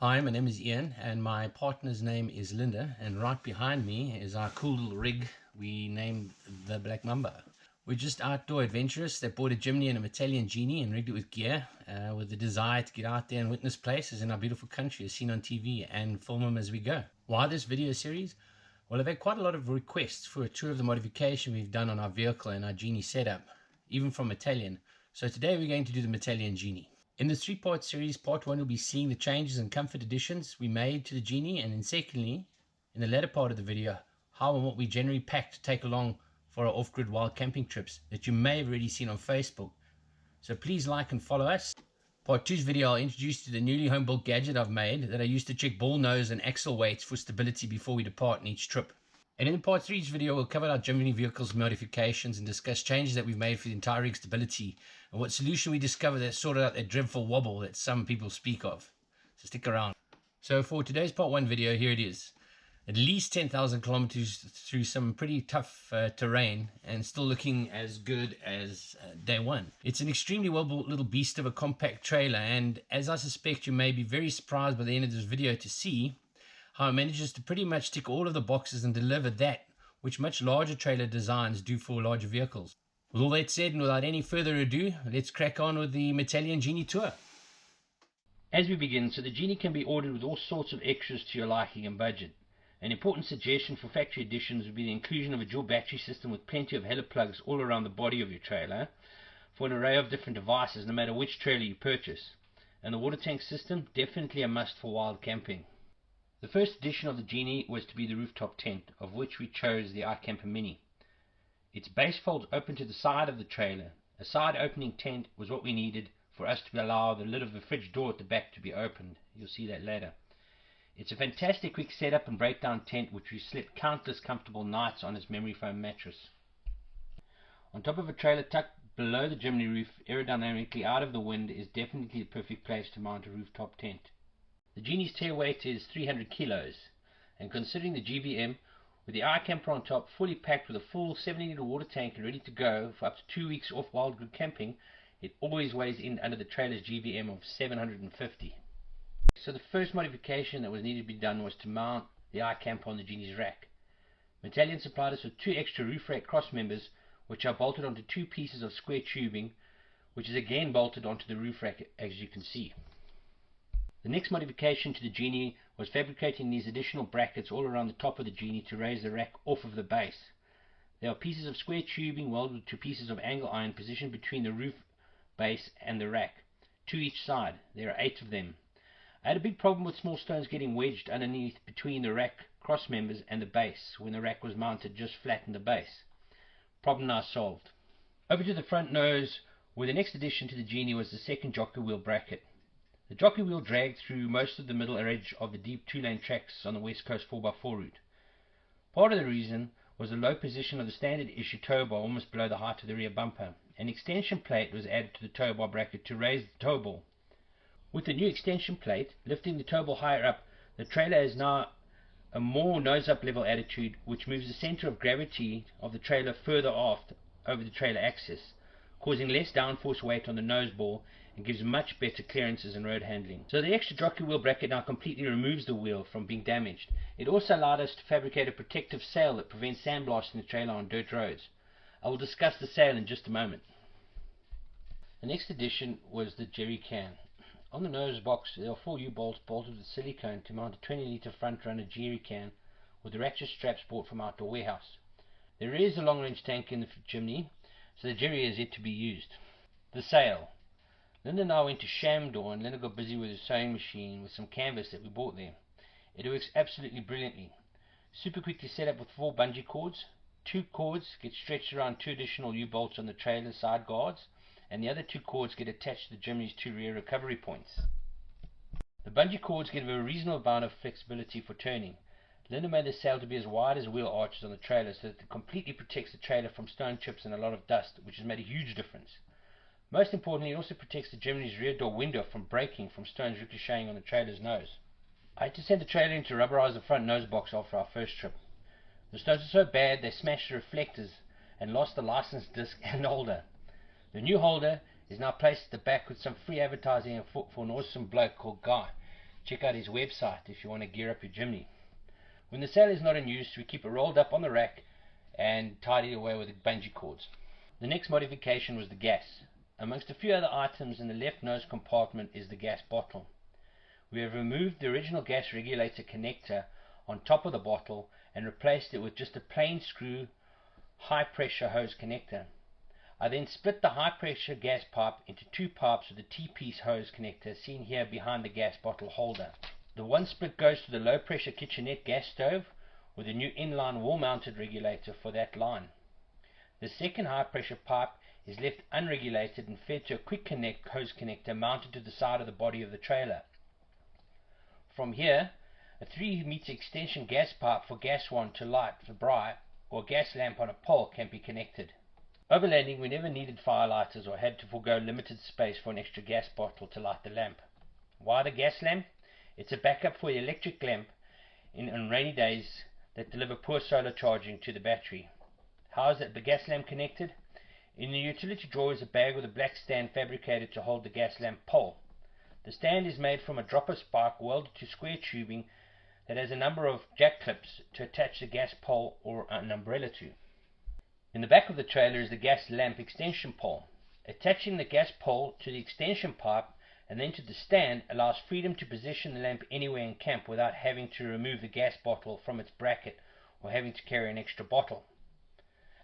Hi, my name is Ian and my partner's name is Linda, and right behind me is our cool little rig we named the Black Mamba. We're just outdoor adventurers that bought a Jimny and a Metalian Genie and rigged it with gear with the desire to get out there and witness places in our beautiful country as seen on TV and film them as we go. Why this video series? Well, I've had quite a lot of requests for a tour of the modification we've done on our vehicle and our Genie setup, even from Metalian. So today we're going to do the Metalian Genie. In this three-part series, part one will be seeing the changes and comfort additions we made to the Genie, and then secondly, in the latter part of the video, how and what we generally pack to take along for our off-grid wild camping trips that you may have already seen on Facebook. So please like and follow us. Part 2's video, I'll introduce you to the newly home-built gadget I've made that I use to check ball nose and axle weights for stability before we depart in each trip. And in part 3's video, we'll cover our Jimny vehicle's modifications and discuss changes that we've made for the entire rig stability and what solution we discovered that sorted out that dreadful wobble that some people speak of. So stick around. So for today's part 1 video, here it is. At least 10,000 kilometers through some pretty tough terrain and still looking as good as day one. It's an extremely well-built little beast of a compact trailer, and as I suspect you may be very surprised by the end of this video to see how it manages to pretty much tick all of the boxes and deliver that which much larger trailer designs do for larger vehicles. With all that said, and without any further ado, let's crack on with the Metalian Genie tour. As we begin, so the Genie can be ordered with all sorts of extras to your liking and budget. An important suggestion for factory additions would be the inclusion of a dual battery system with plenty of hella plugs all around the body of your trailer for an array of different devices no matter which trailer you purchase. And the water tank system, definitely a must for wild camping. The first addition of the Genie was to be the rooftop tent, of which we chose the iCamper Mini. Its base folds open to the side of the trailer. A side opening tent was what we needed for us to allow the lid of the fridge door at the back to be opened. You'll see that later. It's a fantastic quick setup and breakdown tent which we slept countless comfortable nights on its memory foam mattress. On top of a trailer tucked below the chimney roof, aerodynamically out of the wind, is definitely the perfect place to mount a rooftop tent. The Genie's tail weight is 300 kilos, and considering the GVM, with the iCamper on top fully packed with a full 70-litre water tank and ready to go for up to 2 weeks off wild grid camping, it always weighs in under the trailer's GVM of 750. So the first modification that was needed to be done was to mount the iCamper on the Genie's rack. Metalian supplied us with 2 extra roof rack cross members which are bolted onto 2 pieces of square tubing, which is again bolted onto the roof rack as you can see. The next modification to the Genie was fabricating these additional brackets all around the top of the Genie to raise the rack off of the base. There are pieces of square tubing welded to pieces of angle iron positioned between the roof base and the rack, 2 each side. There are 8 of them. I had a big problem with small stones getting wedged underneath between the rack cross members and the base when the rack was mounted just flat in the base. Problem now solved. Over to the front nose, where the next addition to the Genie was the second jockey wheel bracket. The jockey wheel dragged through most of the middle edge of the deep 2-lane tracks on the West Coast 4x4 route. Part of the reason was the low position of the standard issue tow bar almost below the height of the rear bumper. An extension plate was added to the tow bar bracket to raise the tow ball. With the new extension plate lifting the tow ball higher up, the trailer is now a more nose-up level attitude, which moves the center of gravity of the trailer further aft over the trailer axis, causing less downforce weight on the nose ball and gives much better clearances and road handling. So the extra jockey wheel bracket now completely removes the wheel from being damaged. It also allowed us to fabricate a protective sail that prevents sandblasting the trailer on dirt roads. I will discuss the sail in just a moment. The next addition was the jerry can. On the nose box there are 4 U-bolts bolted with silicone to mount a 20-litre front runner jerry can with the ratchet straps bought from Outdoor Warehouse. There is a long range tank in the chimney, so the jerry is yet to be used. The sail. Linda and I went to Shamdor and Linda got busy with her sewing machine with some canvas that we bought there. It works absolutely brilliantly. Super quickly set up with 4 bungee cords. 2 cords get stretched around 2 additional U-bolts on the trailer side guards, and the other 2 cords get attached to the Jimny's 2 rear recovery points. The bungee cords give a reasonable amount of flexibility for turning. Linda made the sail to be as wide as wheel arches on the trailer so that it completely protects the trailer from stone chips and a lot of dust, which has made a huge difference. Most importantly, it also protects the Jimny's rear door window from breaking from stones ricocheting on the trailer's nose. I had to send the trailer in to rubberize the front nose box after our first trip. The stones were so bad they smashed the reflectors and lost the license disc and holder. The new holder is now placed at the back with some free advertising for an awesome bloke called Guy. check out his website if you want to gear up your Jimny. When the sail is not in use, we keep it rolled up on the rack and tied it away with bungee cords. The next modification was the gas. Amongst a few other items in the left nose compartment is the gas bottle. We have removed the original gas regulator connector on top of the bottle and replaced it with just a plain screw high pressure hose connector. I then split the high pressure gas pipe into two pipes with a T-piece hose connector seen here behind the gas bottle holder. The one split goes to the low pressure kitchenette gas stove with a new inline wall mounted regulator for that line. The second high pressure pipe is left unregulated and fed to a quick connect hose connector mounted to the side of the body of the trailer. From here, a 3-meter extension gas pipe for gas wand to light the braai or gas lamp on a pole can be connected. Overlanding, we never needed fire lighters or had to forego limited space for an extra gas bottle to light the lamp. Why the gas lamp? It's a backup for the electric lamp on rainy days that deliver poor solar charging to the battery. How is the gas lamp connected? In the utility drawer is a bag with a black stand fabricated to hold the gas lamp pole. The stand is made from a dropper spike welded to square tubing that has a number of jack clips to attach the gas pole or an umbrella to. In the back of the trailer is the gas lamp extension pole. Attaching the gas pole to the extension pipe and then to the stand allows freedom to position the lamp anywhere in camp without having to remove the gas bottle from its bracket or having to carry an extra bottle.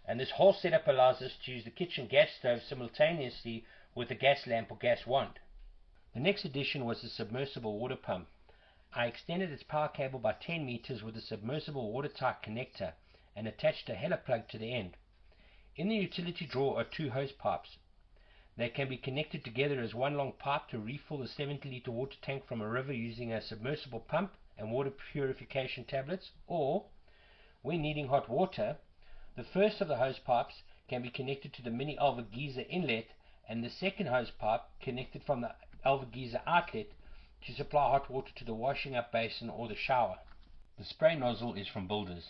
And this whole setup allows us to use the kitchen gas stove simultaneously with the gas lamp or gas wand. The next addition was the submersible water pump. I extended its power cable by 10 meters with a submersible watertight connector and attached a hella plug to the end. In the utility drawer are 2 hose pipes. They can be connected together as one long pipe to refill the 70-liter water tank from a river using a submersible pump and water purification tablets, or, when needing hot water, the first of the hose pipes can be connected to the mini Alva-Geyser inlet and the second hose pipe connected from the Alva-Geyser outlet to supply hot water to the washing up basin or the shower. The spray nozzle is from Builders.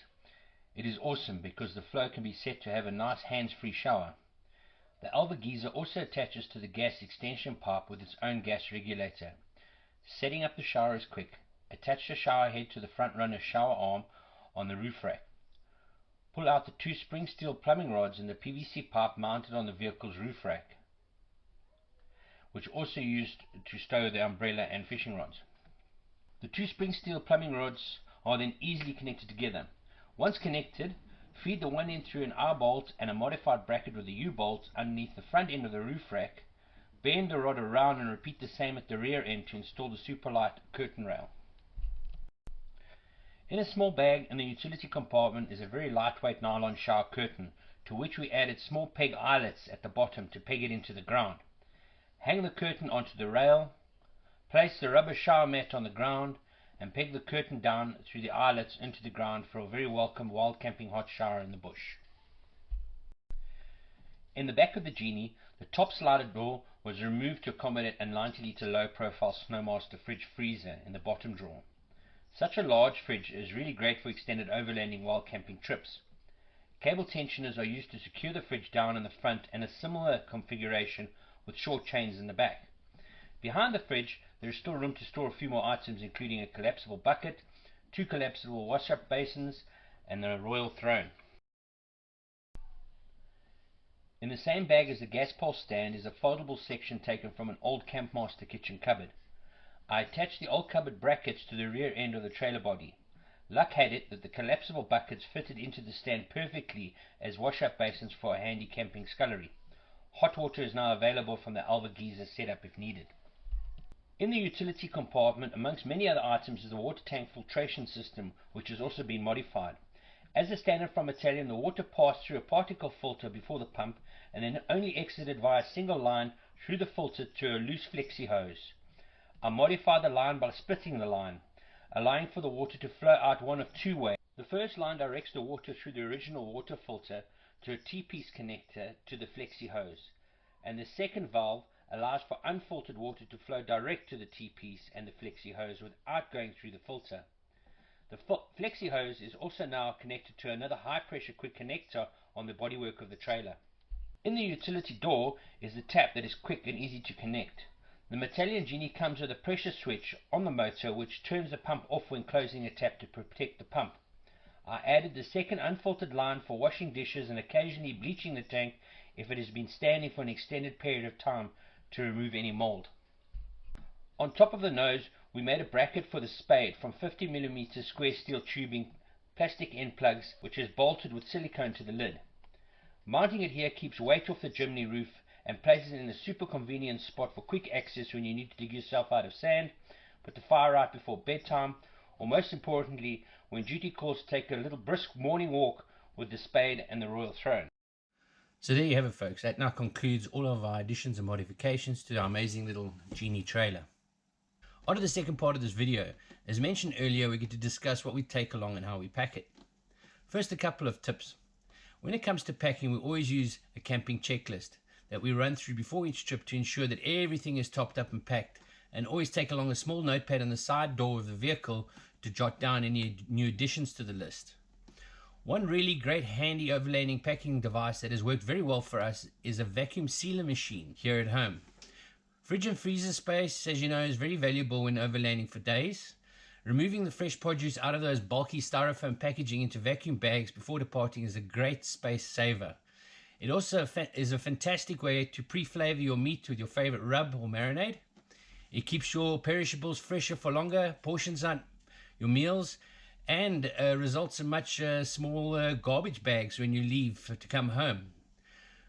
It is awesome because the flow can be set to have a nice hands-free shower. The Alva-Geyser also attaches to the gas extension pipe with its own gas regulator. Setting up the shower is quick. Attach the shower head to the front runner shower arm on the roof rack. Pull out the 2 spring steel plumbing rods in the PVC pipe mounted on the vehicle's roof rack, which also used to stow the umbrella and fishing rods. The 2 spring steel plumbing rods are then easily connected together. Once connected, feed the one end through an I bolt and a modified bracket with a U bolt underneath the front end of the roof rack. Bend the rod around and repeat the same at the rear end to install the superlight curtain rail. In a small bag in the utility compartment is a very lightweight nylon shower curtain, to which we added small peg eyelets at the bottom to peg it into the ground. Hang the curtain onto the rail, place the rubber shower mat on the ground, and peg the curtain down through the eyelets into the ground for a very welcome wild camping hot shower in the bush. In the back of the Genie, the top slider door was removed to accommodate a 90-liter low-profile Snowmaster fridge freezer in the bottom drawer. Such a large fridge is really great for extended overlanding wild camping trips. Cable tensioners are used to secure the fridge down in the front and a similar configuration with short chains in the back. Behind the fridge, there is still room to store a few more items, including a collapsible bucket, 2 collapsible wash-up basins, and the royal throne. In the same bag as the gas pole stand is a foldable section taken from an old Campmaster kitchen cupboard. I attached the old cupboard brackets to the rear end of the trailer body. Luck had it that the collapsible buckets fitted into the stand perfectly as wash-up basins for a handy camping scullery. Hot water is now available from the Alva-Geyser setup if needed. In the utility compartment, amongst many other items, is the water tank filtration system, which has also been modified. As a standard from Metalian, the water passed through a particle filter before the pump and then only exited via a single line through the filter to a loose flexi hose. I modified the line by splitting the line, allowing for the water to flow out one of 2 ways. The first line directs the water through the original water filter to a T-piece connector to the flexi hose, and the second valve allows for unfiltered water to flow direct to the T-piece and the flexi hose without going through the filter. The flexi hose is also now connected to another high pressure quick connector on the bodywork of the trailer. In the utility door is the tap that is quick and easy to connect. The Metalian Genie comes with a pressure switch on the motor which turns the pump off when closing a tap to protect the pump. I added the second unfiltered line for washing dishes and occasionally bleaching the tank if it has been standing for an extended period of time to remove any mold. On top of the nose we made a bracket for the spade from 50mm square steel tubing, plastic end plugs, which is bolted with silicone to the lid. Mounting it here keeps weight off the chimney roof and places it in a super convenient spot for quick access when you need to dig yourself out of sand, put the fire out before bedtime, or most importantly, when duty calls to take a little brisk morning walk with the spade and the royal throne. So there you have it, folks. That now concludes all of our additions and modifications to our amazing little Genie trailer. On to the second part of this video. As mentioned earlier, we get to discuss what we take along and how we pack it. First, a couple of tips. When it comes to packing, we always use a camping checklist that we run through before each trip to ensure that everything is topped up and packed, and always take along a small notepad on the side door of the vehicle to jot down any new additions to the list. One really great handy overlanding packing device that has worked very well for us is a vacuum sealer machine here at home. Fridge and freezer space, as you know, is very valuable when overlanding for days. Removing the fresh produce out of those bulky styrofoam packaging into vacuum bags before departing is a great space saver. It also is a fantastic way to pre-flavor your meat with your favorite rub or marinade. It keeps your perishables fresher for longer, portions out your meals, and results in much smaller garbage bags when you leave to come home.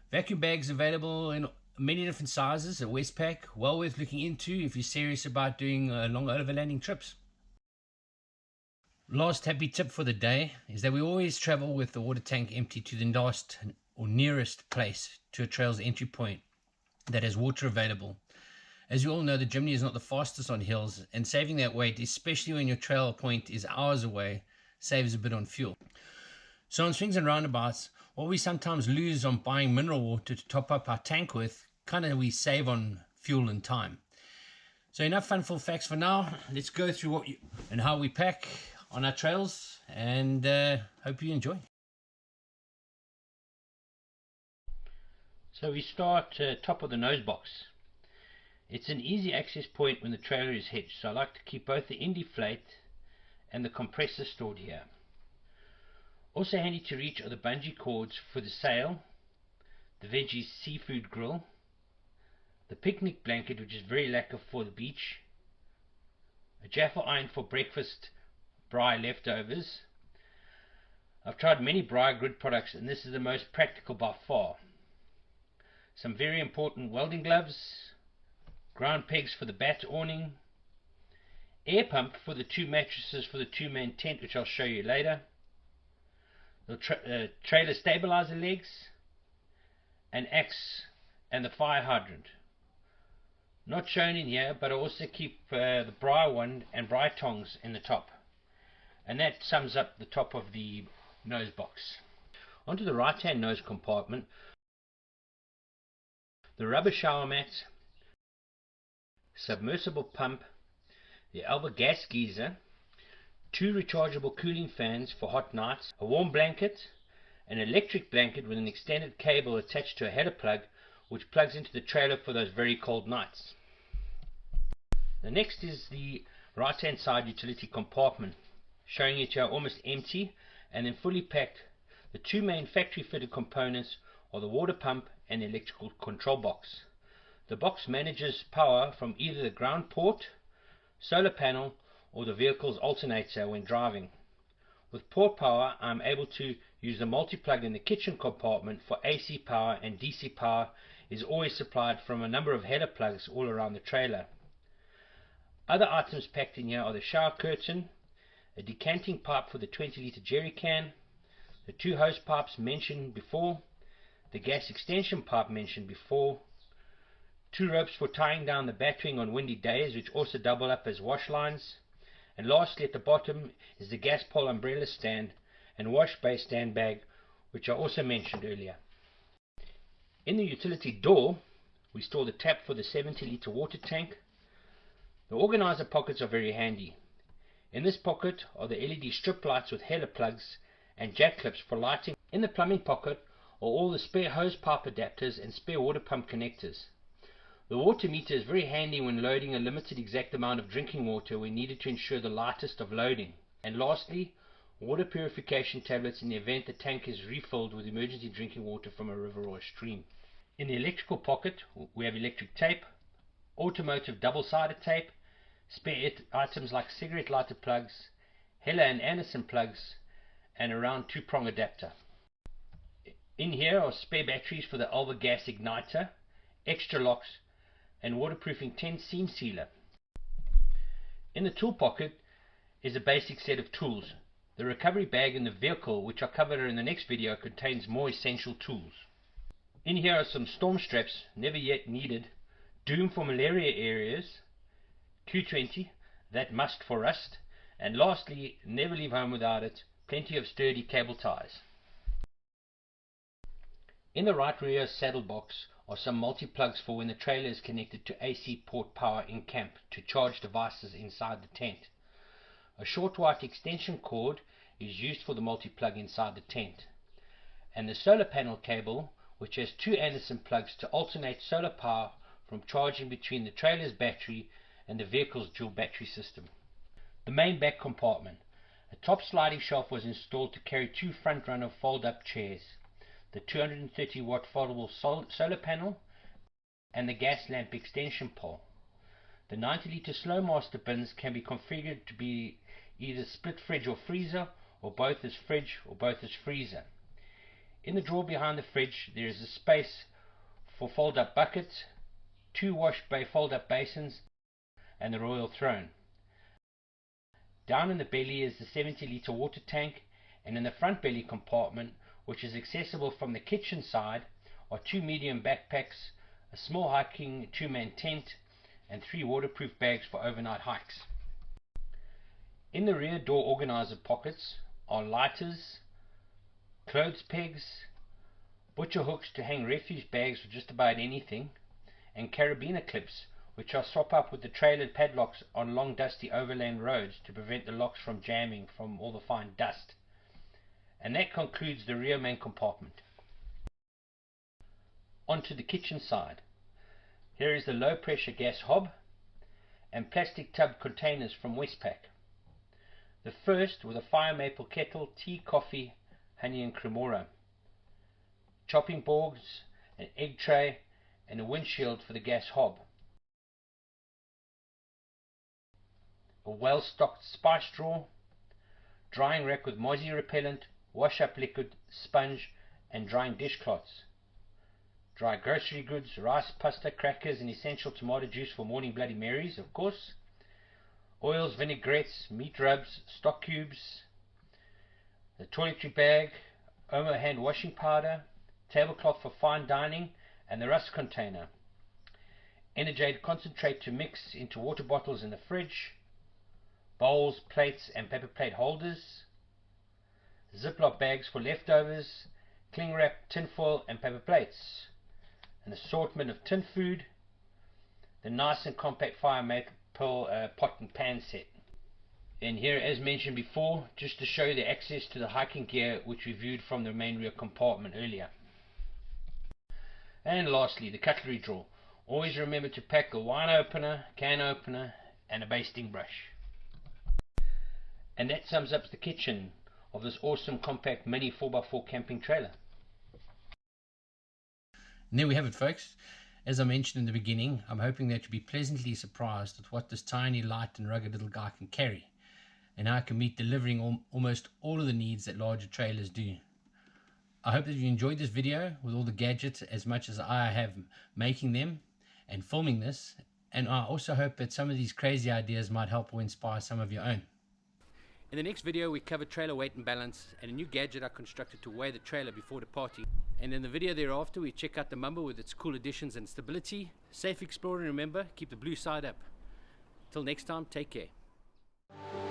Vacuum bags available in many different sizes at Westpac, well worth looking into if you're serious about doing long overlanding trips. Last happy tip for the day is that we always travel with the water tank empty to the last or nearest place to a trail's entry point that has water available. As you all know, the Jimny is not the fastest on hills, and saving that weight, especially when your trail point is hours away, saves a bit on fuel. So on swings and roundabouts, what we sometimes lose on buying mineral water to top up our tank with, kind of we save on fuel and time. So enough funful facts for now. Let's go through what and how we pack on our trails, and hope you enjoy. So we start top of the nose box. It's an easy access point when the trailer is hitched, so I like to keep both the Indy Flate and the compressor stored here. Also handy to reach are the bungee cords for the sail, the veggie seafood grill, the picnic blanket, which is very lacquer for the beach, a Jaffa iron for breakfast braai leftovers. I've tried many braai grid products and this is the most practical by far. Some very important welding gloves, ground pegs for the bat awning, air pump for the two mattresses for the two-man tent, which I'll show you later, the trailer stabilizer legs, an axe, and the fire hydrant. Not shown in here, but I also keep the braai wand and braai tongs in the top. And that sums up the top of the nose box. Onto the right hand nose compartment, the rubber shower mat, submersible pump, the Alva gas geyser, two rechargeable cooling fans for hot nights, a warm blanket, an electric blanket with an extended cable attached to a header plug which plugs into the trailer for those very cold nights. The next is the right hand side utility compartment, showing it here almost empty and then fully packed. The two main factory fitted components are the water pump and the electrical control box. The box manages power from either the ground port, solar panel, or the vehicle's alternator when driving. With port power, I'm able to use the multi-plug in the kitchen compartment for AC power, and DC power is always supplied from a number of header plugs all around the trailer. Other items packed in here are the shower curtain, a decanting pipe for the 20-litre jerry can, the two hose pipes mentioned before, the gas extension pipe mentioned before, two ropes for tying down the batwing on windy days, which also double up as wash lines, and lastly at the bottom is the gas pole umbrella stand and wash bay stand bag, which I also mentioned earlier. In the utility door we store the tap for the 70-litre water tank. The organizer pockets are very handy. In this pocket are the LED strip lights with header plugs and jack clips for lighting. In the plumbing pocket are all the spare hose pipe adapters and spare water pump connectors. The water meter is very handy when loading a limited exact amount of drinking water when needed to ensure the lightest of loading. And lastly, water purification tablets in the event the tank is refilled with emergency drinking water from a river or a stream. In the electrical pocket, we have electric tape, automotive double-sided tape, spare items like cigarette lighter plugs, Heller and Anderson plugs, and a round 2-prong adapter. In here are spare batteries for the Alva gas igniter, extra locks, and waterproofing 10 seam sealer. In the tool pocket is a basic set of tools. The recovery bag in the vehicle, which I cover in the next video, contains more essential tools. In here are some storm straps, never yet needed, Doom for malaria areas, Q20, that must for rust, and lastly, never leave home without it, plenty of sturdy cable ties. In the right rear saddle box are some multi-plugs for when the trailer is connected to AC port power in camp to charge devices inside the tent. A short white extension cord is used for the multi-plug inside the tent, and the solar panel cable, which has 2 Anderson plugs to alternate solar power from charging between the trailer's battery and the vehicle's dual battery system. The main back compartment. A top sliding shelf was installed to carry 2 front runner fold-up chairs, the 230 watt foldable solar panel, and the gas lamp extension pole. The 90 litre Slowmaster bins can be configured to be either split fridge or freezer, or both as fridge or both as freezer. In the drawer behind the fridge there is a space for fold-up buckets, 2 wash bay fold-up basins, and the royal throne. Down in the belly is the 70 litre water tank, and in the front belly compartment, which is accessible from the kitchen side, are 2 medium backpacks, a small hiking 2-man tent, and 3 waterproof bags for overnight hikes. In the rear door organizer pockets are lighters, clothes pegs, butcher hooks to hang refuse bags for just about anything, and carabiner clips, which I swap up with the trailer padlocks on long dusty overland roads to prevent the locks from jamming from all the fine dust. And that concludes the rear main compartment. Onto the kitchen side. Here is the low pressure gas hob and plastic tub containers from Westpac. The first with a fire maple kettle, tea, coffee, honey and cremora, chopping boards, an egg tray, and a windshield for the gas hob. A well-stocked spice drawer, drying rack with mozzie repellent, wash-up liquid, sponge, and drying dishcloths. Dry grocery goods, rice, pasta, crackers, and essential tomato juice for morning Bloody Marys, of course. Oils, vinaigrettes, meat rubs, stock cubes, the toiletry bag, Omo hand washing powder, tablecloth for fine dining, and the rust container. Energade concentrate to mix into water bottles in the fridge. Bowls, plates, and paper plate holders. Ziploc bags for leftovers, cling wrap, tinfoil, and paper plates. An assortment of tin food. The nice and compact fire maple pot and pan set. And here, as mentioned before, just to show you the access to the hiking gear which we viewed from the main rear compartment earlier. And lastly, the cutlery drawer. Always remember to pack a wine opener, can opener, and a basting brush. And that sums up the kitchen of this awesome compact mini 4x4 camping trailer. And there we have it, folks. As I mentioned in the beginning, I'm hoping that you'll be pleasantly surprised at what this tiny, light and rugged little guy can carry, and how it can meet delivering almost all of the needs that larger trailers do. I hope that you enjoyed this video with all the gadgets as much as I have making them and filming this, and I also hope that some of these crazy ideas might help or inspire some of your own. In the next video we cover trailer weight and balance and a new gadget I constructed to weigh the trailer before departing. And in the video thereafter we check out the Mamba with its cool additions and stability. Safe exploring, remember, keep the blue side up. Till next time, take care.